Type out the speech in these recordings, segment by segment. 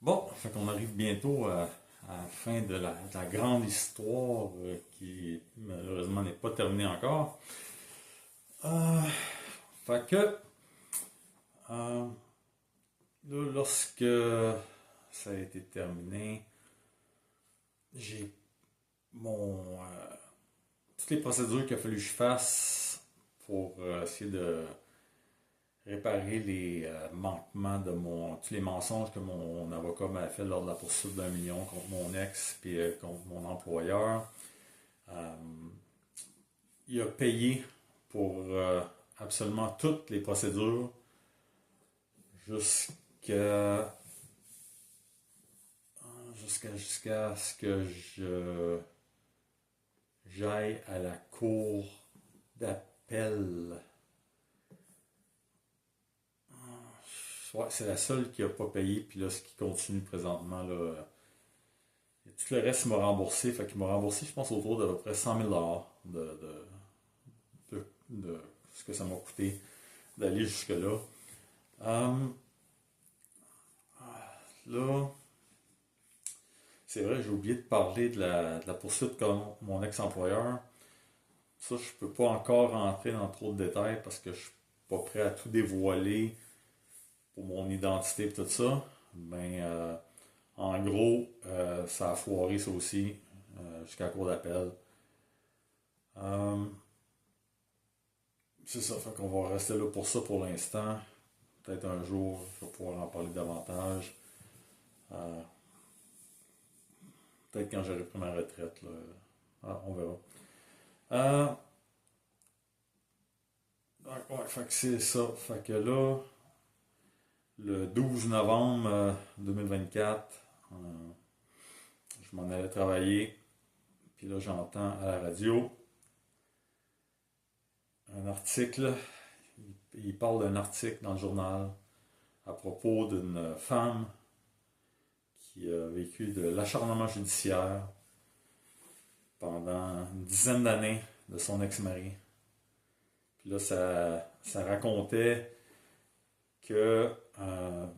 Bon, fait qu'on arrive bientôt à la fin de la grande histoire qui malheureusement n'est pas terminée encore. Euh, fait que euh, là, lorsque ça a été terminé, j'ai toutes les procédures qu'il a fallu que je fasse pour essayer de réparer les manquements tous les mensonges que mon avocat m'a fait lors de la poursuite d'1 million contre mon ex puis contre mon employeur. Euh, il a payé pour absolument toutes les procédures jusqu'à jusqu'à ce que j'aille à la cour d'appel. Ouais, c'est la seule qui a pas payé, puis là, ce qui continue présentement, là, tout le reste m'a remboursé, fait qu'il m'a remboursé, je pense, autour d'à peu près 100 000 de ce que ça m'a coûté d'aller jusque-là. Euh, Là, c'est vrai, j'ai oublié de parler de la poursuite contre mon ex-employeur. Ça, je peux pas encore rentrer dans trop de détails parce que je suis pas prêt à tout dévoiler pour mon identité et tout ça. Ben, en gros, ça a foiré ça aussi jusqu'à la cour d'appel. Euh, c'est ça, fait qu'on va rester là pour ça pour l'instant. Peut-être un jour, je vais pouvoir en parler davantage. Euh, Peut-être quand j'aurai pris ma retraite, là. Ah, on verra. Euh, ouais, fait que c'est ça. Fait que là, le 12 novembre 2024, je m'en allais travailler. Puis là, j'entends à la radio un article. Il parle d'un article dans le journal à propos d'une femme qui a vécu de l'acharnement judiciaire pendant une dizaine d'années de son ex-mari. Puis là, ça racontait que à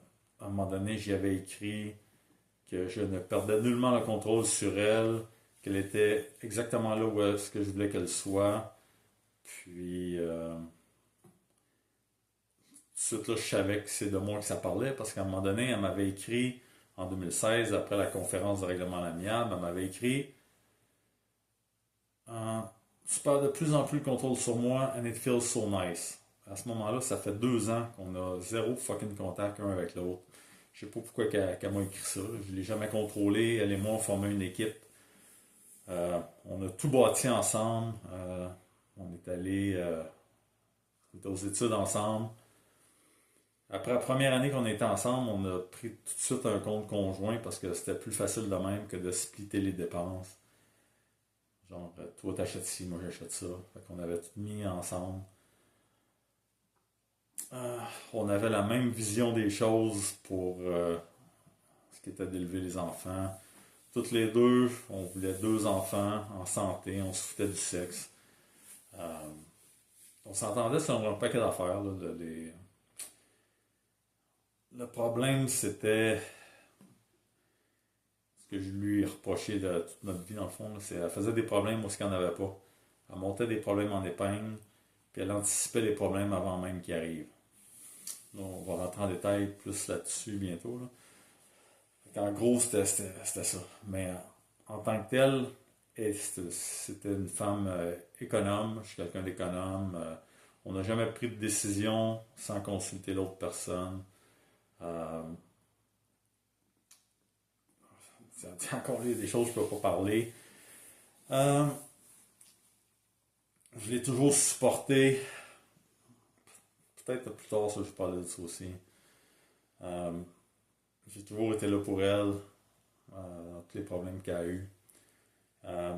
un moment donné, j'y avais écrit que je ne perdais nullement le contrôle sur elle, qu'elle était exactement là où est-ce que je voulais qu'elle soit. Puis, tout de suite, là, je savais que c'est de moi que ça parlait parce qu'à un moment donné, elle m'avait écrit en 2016, après la conférence de règlement à l'amiable, elle m'avait écrit Tu perds de plus en plus le contrôle sur moi and it feels so nice. À ce moment-là, ça fait 2 ans qu'on a zéro fucking contact un avec l'autre. Je sais pas pourquoi qu'elle m'a écrit ça. Je l'ai jamais contrôlé. Elle et moi, on formait une équipe. On a tout bâti ensemble. On est allé on était aux études ensemble. Après la première année qu'on était ensemble, on a pris tout de suite un compte conjoint parce que c'était plus facile de même que de splitter les dépenses. Genre, toi t'achètes ci, moi j'achète ça. Fait qu'on avait tout mis ensemble. Euh, on avait la même vision des choses pour ce qui était d'élever les enfants. Toutes les deux, on voulait 2 enfants en santé, on se foutait du sexe. Euh, on s'entendait sur un paquet d'affaires. Là, le problème, c'était ce que je lui ai reproché de toute notre vie, dans le fond. C'est qu'elle faisait des problèmes où il n'y en avait pas. Elle montait des problèmes en épingle, puis elle anticipait les problèmes avant même qu'ils arrivent. Là, on va rentrer en détail plus là-dessus bientôt. Là. En gros, c'était ça. Mais en tant que telle, c'était une femme économe. Je suis quelqu'un d'économe. On n'a jamais pris de décision sans consulter l'autre personne. Euh, Encore des choses que je ne peux pas parler. Euh, je l'ai toujours supporté. Peut-être plus tard, ça, je parlais de ça aussi. Euh, j'ai toujours été là pour elle dans tous les problèmes qu'elle a eu. Euh,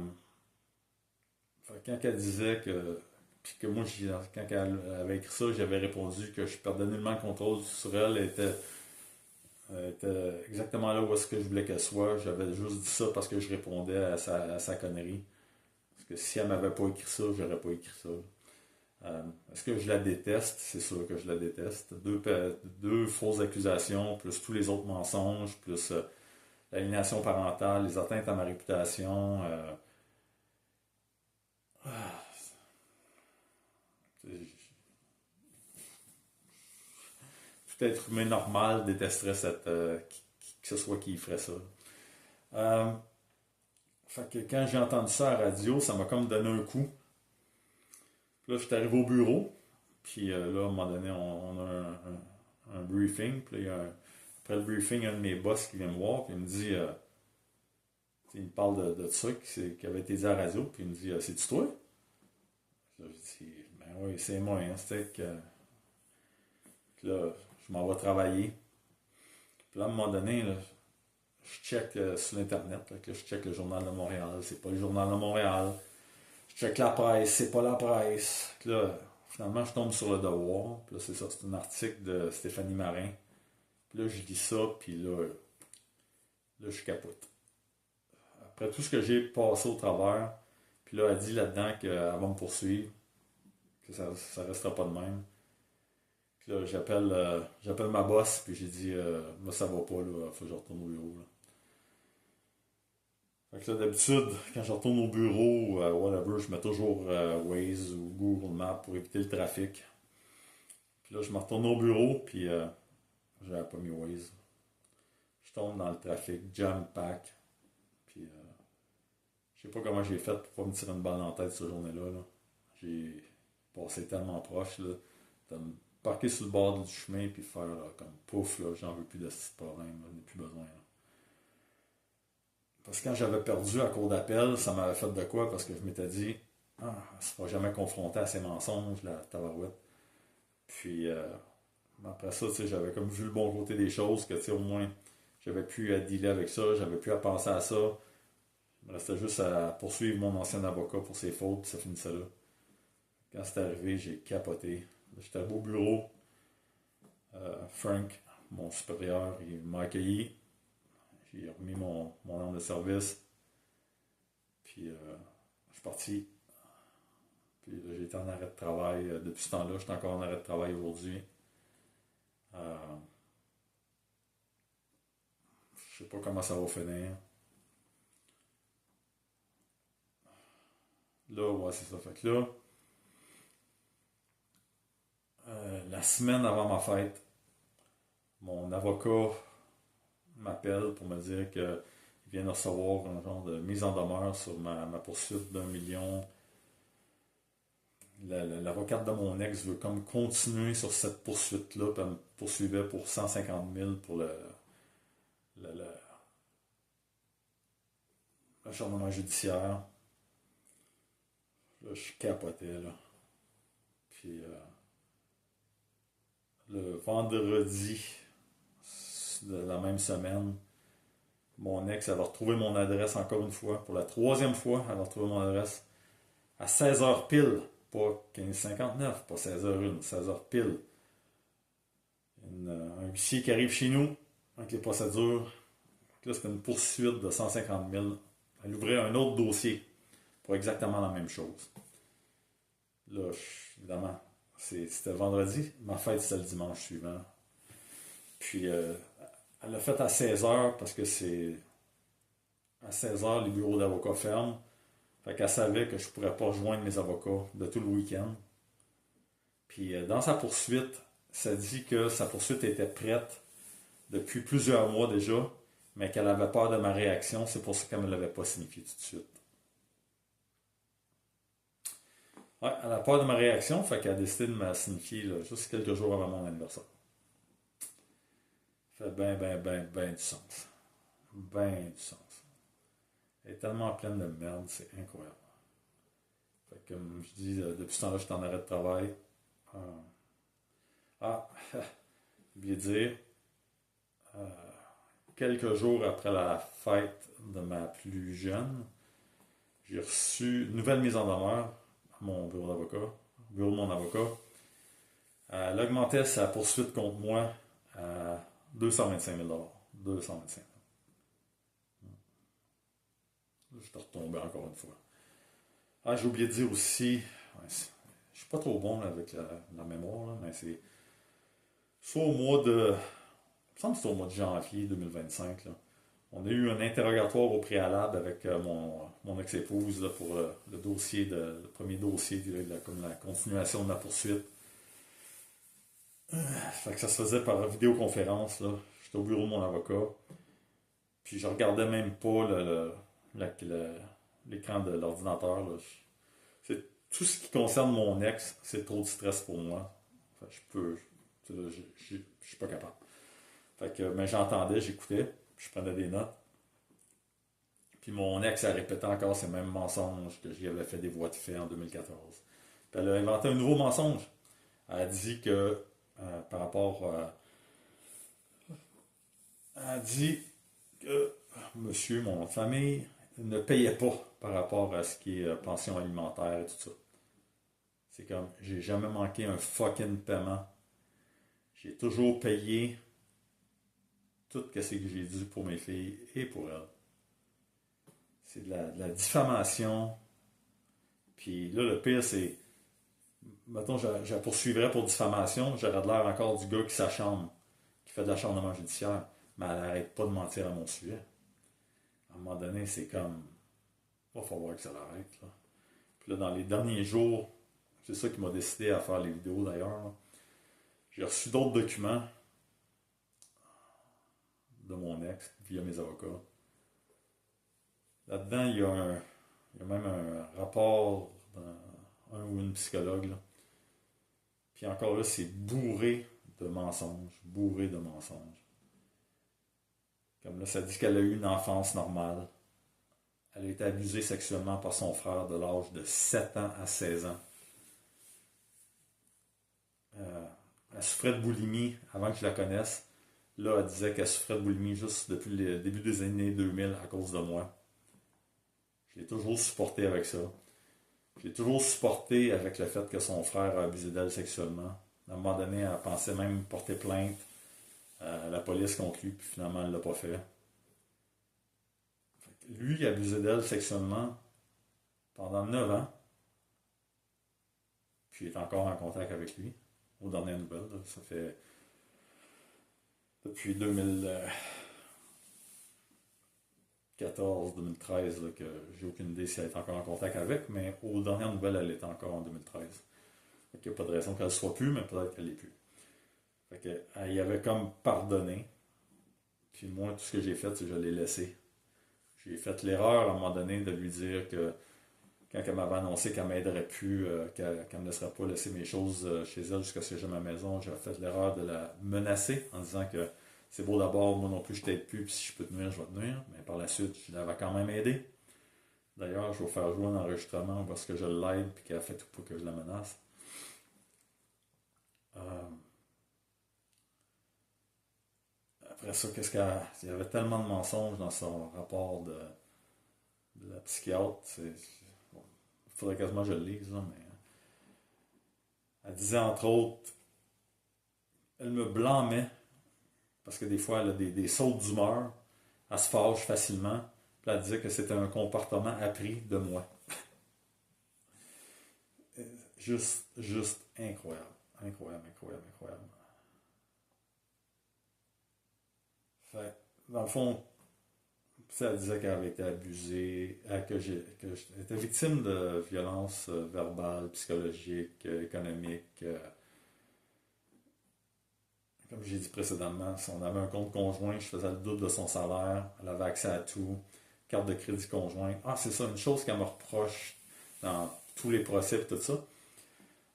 Quand elle disait que. Puis que moi, quand elle avait écrit ça, j'avais répondu que je perdais nullement le contrôle sur elle. Elle était exactement là où est-ce que je voulais qu'elle soit. J'avais juste dit ça parce que je répondais à sa connerie. Parce que si elle m'avait pas écrit ça, j'aurais pas écrit ça. Est-ce que je la déteste? C'est sûr que je la déteste. Deux fausses accusations, plus tous les autres mensonges, plus l'aliénation parentale, les atteintes à ma réputation. Tout être humain normal détesterait que ce soit qui ferait ça. Euh, Fait que quand j'ai entendu ça à la radio, ça m'a comme donné un coup. Puis là, je suis arrivé au bureau. Puis là, à un moment donné, on a un briefing. Puis là, après le briefing, un de mes boss qui vient me voir. Puis il me dit, il me parle de ça qui avait été dit à la radio. Puis il me dit, c'est-tu toi? Puis là, je dis, ben oui, c'est moi. Hein, c'était que. Puis là, je m'en vais travailler. Puis là, à un moment donné, là, je check sur l'Internet. Là, que je check le Journal de Montréal. C'est pas le Journal de Montréal. Je check la presse. C'est pas la presse. Puis là, finalement, je tombe sur le Devoir. Puis là, c'est ça. C'est un article de Stéphanie Marin. Puis là, je lis ça. Puis là, je capote. Après tout ce que j'ai passé au travers, puis là, elle dit là-dedans qu'elle va me poursuivre, que ça ne restera pas de même. Puis là, j'appelle ma boss, puis j'ai dit, moi, ça va pas, là, faut que je retourne au bureau. Là. Fait que là, d'habitude, quand je retourne au bureau, whatever, je mets toujours Waze ou Google Maps pour éviter le trafic. Puis là, je me retourne au bureau, puis j'avais pas mis Waze. Je tombe dans le trafic, jam pack, puis je sais pas comment j'ai fait pour pas me tirer une balle en tête cette journée-là. Là. J'ai passé tellement proche là, de me parquer sur le bord du chemin puis faire là, comme pouf, là, j'en veux plus de ce problème, j'en ai plus besoin. Là. Parce que quand j'avais perdu à cour d'appel, ça m'avait fait de quoi? Parce que je m'étais dit, ah, elle ne sera jamais confrontée à ces mensonges, la tabarouette. Puis après ça, j'avais comme vu le bon côté des choses, que au moins j'avais pu à dealer avec ça, j'avais pu à penser à ça. Il me restait juste à poursuivre mon ancien avocat pour ses fautes, puis ça finissait là. Quand c'est arrivé, j'ai capoté. J'étais au bureau. Frank, mon supérieur, il m'a accueilli. J'ai remis mon arme de service. Puis je suis parti. Puis là, j'ai été en arrêt de travail. Depuis ce temps-là, je suis encore en arrêt de travail aujourd'hui. Euh, je sais pas comment ça va finir. Là, ouais, c'est ça. Fait que là, la semaine avant ma fête, mon avocat m'appelle pour me dire qu'il vient de recevoir un genre de mise en demeure sur ma poursuite d'1 million. L'avocate de mon ex veut comme continuer sur cette poursuite-là, puis elle me poursuivait pour 150 000 pour le l'acharnement judiciaire. Là, je capotais, là. Puis le vendredi de la même semaine, mon ex, elle a retrouvé mon adresse encore une fois. Pour la troisième fois, elle a retrouvé mon adresse à 16h pile. Pas 15h59, pas 16h01, 16h pile. Un huissier qui arrive chez nous avec les procédures. Là, c'était une poursuite de 150 000. Elle ouvrait un autre dossier pour exactement la même chose. Là, évidemment, c'était vendredi. Ma fête, c'était le dimanche suivant. Puis, elle l'a fait à 16h parce que c'est à 16h, les bureaux d'avocats ferment. Fait qu'elle savait que je ne pourrais pas rejoindre mes avocats de tout le week-end. Puis dans sa poursuite, ça dit que sa poursuite était prête depuis plusieurs mois déjà, mais qu'elle avait peur de ma réaction. C'est pour ça qu'elle ne me l'avait pas signifié tout de suite. Ouais, elle a peur de ma réaction, fait qu'elle a décidé de me signifier là, juste quelques jours avant mon anniversaire. Ça fait ben du sens. Ben du sens. Elle est tellement pleine de merde, c'est incroyable. Fait que, comme je dis, depuis ce temps-là, je suis en arrêt de travail. Euh, Ah, j'ai oublié de dire, euh, quelques jours après la fête de ma plus jeune, j'ai reçu une nouvelle mise en demeure à mon bureau d'avocat, au bureau de mon avocat. Elle augmentait sa poursuite contre moi à 225 000 225 000. Je suis retombé encore une fois. Ah, j'ai oublié de dire aussi, ouais, Je suis pas trop bon là, avec la mémoire, là, mais c'est soit au mois de. Il me semble que c'est au mois de janvier 2025. Là. On a eu un interrogatoire au préalable avec mon ex-épouse là, pour le dossier le premier dossier, comme la continuation de la poursuite. Fait que ça se faisait par vidéoconférence. Là. J'étais au bureau de mon avocat. Puis je regardais même pas l'écran de l'ordinateur. Là. C'est tout ce qui concerne mon ex, c'est trop de stress pour moi. Fait que je suis pas capable. Fait que, mais j'entendais, j'écoutais, puis je prenais des notes. Puis mon ex, elle répétait encore ces mêmes mensonges que j'y avais fait des voies de fait en 2014. Puis elle a inventé un nouveau mensonge. Elle a dit que, par rapport elle a dit que monsieur, mon nom de famille, ne payait pas par rapport à ce qui est pension alimentaire et tout ça. C'est comme, j'ai jamais manqué un fucking paiement. J'ai toujours payé tout ce que j'ai dû pour mes filles et pour elles. C'est de la diffamation. Puis là, le pire, c'est, mettons, je la poursuivrais pour diffamation, j'aurais de l'air encore du gars qui s'acharne, qui fait de l'acharnement judiciaire. Mais elle n'arrête pas de mentir à mon sujet. À un moment donné, c'est comme, il va falloir que ça l'arrête. Là. Puis là, dans les derniers jours, c'est ça qui m'a décidé à faire les vidéos d'ailleurs. Là. J'ai reçu d'autres documents de mon ex via mes avocats. Là-dedans, il y a même un rapport d'un ou une psychologue. Là. Puis encore là, c'est bourré de mensonges. Bourré de mensonges. Comme là, ça dit qu'elle a eu une enfance normale. Elle a été abusée sexuellement par son frère de l'âge de 7 ans à 16 ans. Elle souffrait de boulimie avant que je la connaisse. Là, elle disait qu'elle souffrait de boulimie juste depuis le début des années 2000 à cause de moi. Je l'ai toujours supporté avec ça. Je l'ai toujours supporté avec le fait que son frère a abusé d'elle sexuellement. À un moment donné, elle pensait même porter plainte à la police contre lui, puis finalement, elle ne l'a pas fait. Lui, il a abusé d'elle sexuellement pendant 9 ans, puis il est encore en contact avec lui, aux dernières nouvelles. Là. Ça fait depuis 2014-2013 que j'ai aucune idée si elle est encore en contact avec, mais aux dernières nouvelles, elle était encore en 2013. Fait qu'il n'y a pas de raison qu'elle ne soit plus, mais peut-être qu'elle l'est plus. Fait qu'elle y avait comme pardonné. Puis moi, tout ce que j'ai fait, c'est que je l'ai laissé. J'ai fait l'erreur à un moment donné de lui dire que quand elle m'avait annoncé qu'elle m'aiderait plus, qu'elle ne me laisserait pas laisser mes choses chez elle jusqu'à ce que j'ai ma maison, j'ai fait l'erreur de la menacer en disant que c'est beau d'abord, moi non plus je t'aide plus, puis si je peux te nuire, je vais te nuire. Mais par la suite, je l'avais quand même aidé. D'ailleurs, je vais faire jouer un enregistrement parce que je l'aide puis qu'elle a fait tout pour que je la menace. Après ça, il y avait tellement de mensonges dans son rapport de la psychiatre. Bon, il faudrait quasiment que je le lise, là, mais elle disait entre autres, elle me blâmait parce que des fois elle a des sautes d'humeur, elle se fâche facilement, puis elle disait que c'était un comportement appris de moi. Juste incroyable. Incroyable, incroyable, incroyable. Fait, dans le fond, elle disait qu'elle avait été abusée, que j'étais victime de violences verbales, psychologiques, économiques. Comme j'ai dit précédemment, si on avait un compte conjoint, je faisais le double de son salaire, elle avait accès à tout, carte de crédit conjoint. Ah, c'est ça, une chose qu'elle me reproche dans tous les procès et tout ça.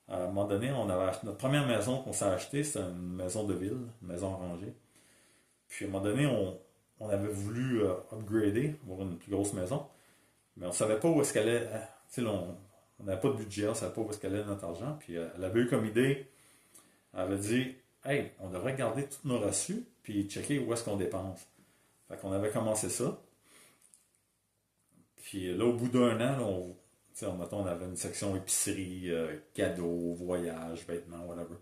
À un moment donné, notre première maison qu'on s'est achetée, c'était une maison de ville, une maison rangée. Puis à un moment donné, on avait voulu upgrader, avoir une plus grosse maison, mais on ne savait pas où est-ce qu'elle allait. Tu sais, on n'avait pas de budget, on ne savait pas où est-ce qu'elle allait notre argent. Puis elle avait eu comme idée, elle avait dit, hey, on devrait garder tous nos reçus, puis checker où est-ce qu'on dépense. Fait qu'on avait commencé ça. Puis là, au bout d'un an, là, on avait une section épicerie, cadeaux, voyages, vêtements, whatever.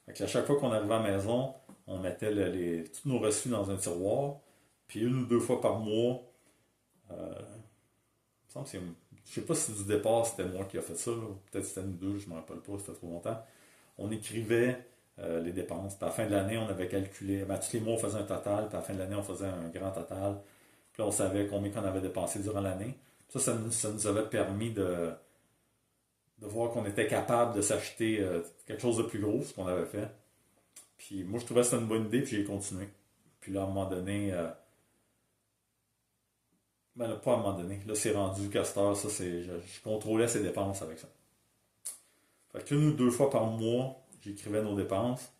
Fait que à chaque fois qu'on arrivait à la maison, on mettait tous nos reçus dans un tiroir, puis une ou deux fois par mois, il me semble que c'est je sais pas si du départ c'était moi qui a fait ça, là, ou peut-être c'était nous deux, je me rappelle pas, c'était trop longtemps. On écrivait les dépenses. Puis à la fin de l'année, on avait calculé, ben, tous les mois on faisait un total, puis à la fin de l'année, on faisait un grand total. Puis là, on savait combien qu'on avait dépensé durant l'année. Ça nous avait permis de voir qu'on était capable de s'acheter quelque chose de plus gros, ce qu'on avait fait. Puis moi, je trouvais que c'était une bonne idée, puis j'ai continué. Puis là, à un moment donné, ben là, pas à un moment donné, là, c'est rendu casteur, ça, je contrôlais ses dépenses avec ça. Fait qu'une ou deux fois par mois, j'écrivais nos dépenses.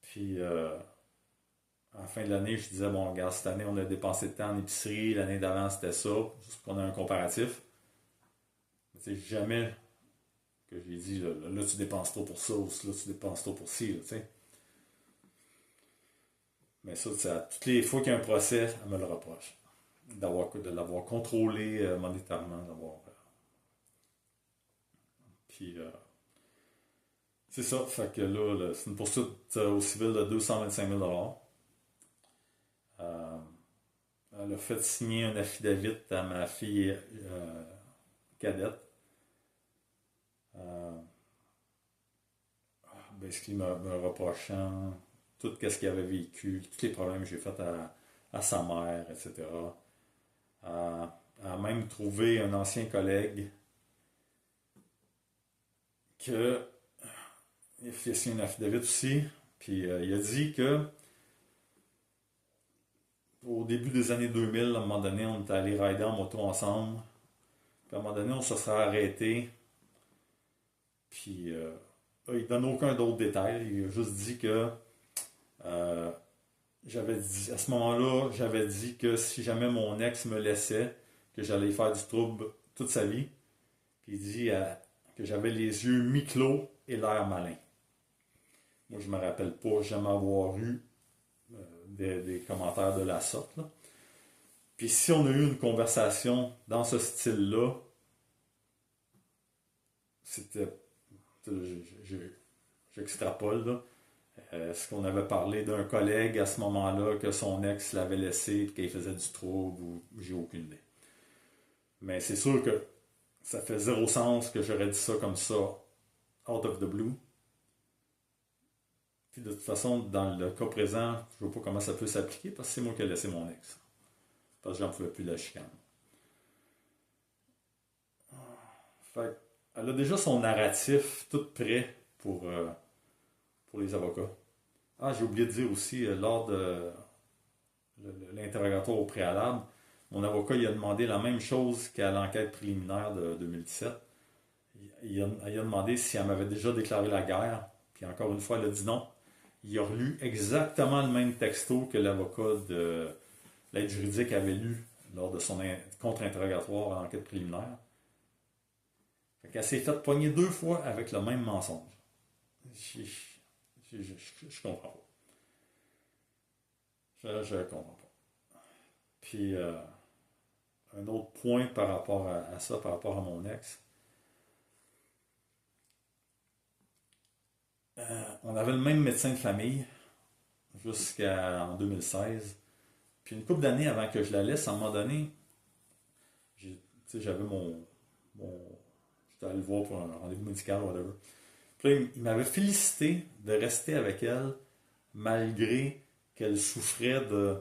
Puis à la fin de l'année, je disais, bon, regarde, cette année, on a dépensé de temps en épicerie, l'année d'avant, c'était ça, juste pour qu'on ait un comparatif. C'est jamais que j'ai dit, là, tu dépenses trop pour ça, ou là, tu dépenses trop pour ci, tu sais. Mais ça, toutes les fois qu'il y a un procès, elle me le reproche. De l'avoir contrôlé monétairement, d'avoir. Puis, c'est ça. Fait que là, c'est une poursuite au civil de 225 000 $. Euh, Elle a fait signer un affidavit à ma fille cadette. Euh, Basically, me reprochant tout ce qu'il avait vécu, tous les problèmes que j'ai fait à sa mère, etc. A même trouvé un ancien collègue que il a fait signer un affidavit aussi. Puis il a dit que au début des années 2000, à un moment donné, on était allés rider en moto ensemble. Puis à un moment donné, on se serait arrêté. Puis il donne aucun d'autre détail. Il a juste dit que euh, j'avais dit, à ce moment-là, j'avais dit que si jamais mon ex me laissait, que j'allais faire du trouble toute sa vie. Puis il dit que j'avais les yeux mi-clos et l'air malin. Moi, je me rappelle pas jamais avoir eu des commentaires de la sorte, là. Puis si on a eu une conversation dans ce style-là, c'était. J'extrapole, là. Est-ce qu'on avait parlé d'un collègue à ce moment-là que son ex l'avait laissé et qu'il faisait du trouble ou j'ai aucune idée. Mais c'est sûr que ça fait zéro sens que j'aurais dit ça comme ça, out of the blue. Puis de toute façon, dans le cas présent, je ne vois pas comment ça peut s'appliquer parce que c'est moi qui ai laissé mon ex. Parce que j'en pouvais plus de la chicane. Fait elle a déjà son narratif tout prêt pour les avocats. Ah, j'ai oublié de dire aussi, lors de l'interrogatoire au préalable, mon avocat il a demandé la même chose qu'à l'enquête préliminaire de 2017. Il a demandé si elle m'avait déjà déclaré la guerre. Puis encore une fois, elle a dit non. Il a relu exactement le même texto que l'avocat de l'aide juridique avait lu lors de son contre-interrogatoire à l'enquête préliminaire. Fait qu'elle s'est fait pogner deux fois avec le même mensonge. Je comprends pas. Je comprends pas. Puis, un autre point par rapport à ça, par rapport à mon ex, on avait le même médecin de famille jusqu'en 2016. Puis une couple d'années avant que je la laisse, à un moment donné, j'avais mon j'étais allé le voir pour un rendez-vous médical, whatever. Puis là, il m'avait félicité de rester avec elle malgré qu'elle souffrait de.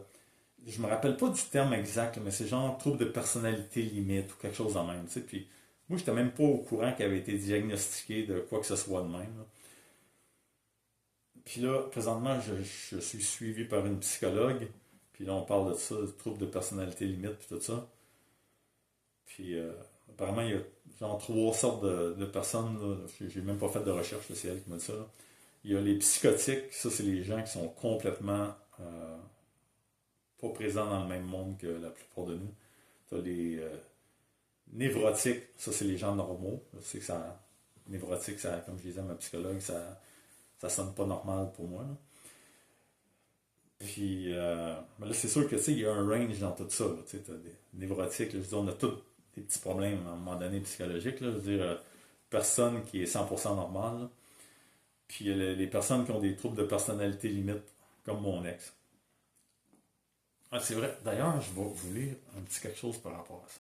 Je me rappelle pas du terme exact, mais c'est genre trouble de personnalité limite ou quelque chose de même. Tu sais. Puis moi, j'étais même pas au courant qu'elle avait été diagnostiquée de quoi que ce soit de même, là. Puis là, présentement, je suis suivi par une psychologue. Puis là, on parle de ça, de trouble de personnalité limite, puis tout ça. Puis apparemment, il y a genre trois sortes de personnes, là. J'ai même pas fait de recherche, là, c'est elle qui m'a dit ça, là. Il y a les psychotiques, ça, c'est les gens qui sont complètement pas présents dans le même monde que la plupart de nous. Tu as les névrotiques, ça, c'est les gens normaux. Je sais que ça. Névrotique, ça, comme je disais à ma psychologue, ça sonne pas normal pour moi, là. Puis, mais là, c'est sûr que, tu sais, il y a un range dans tout ça, là. Tu sais, t'as des névrotiques, là, je veux dire, on a tous des petits problèmes à un moment donné psychologiques, là. Je veux dire, personne qui est 100% normal, là. Puis, il y a les personnes qui ont des troubles de personnalité limite, comme mon ex. Ah, c'est vrai. D'ailleurs, je vais vous lire un petit quelque chose par rapport à ça.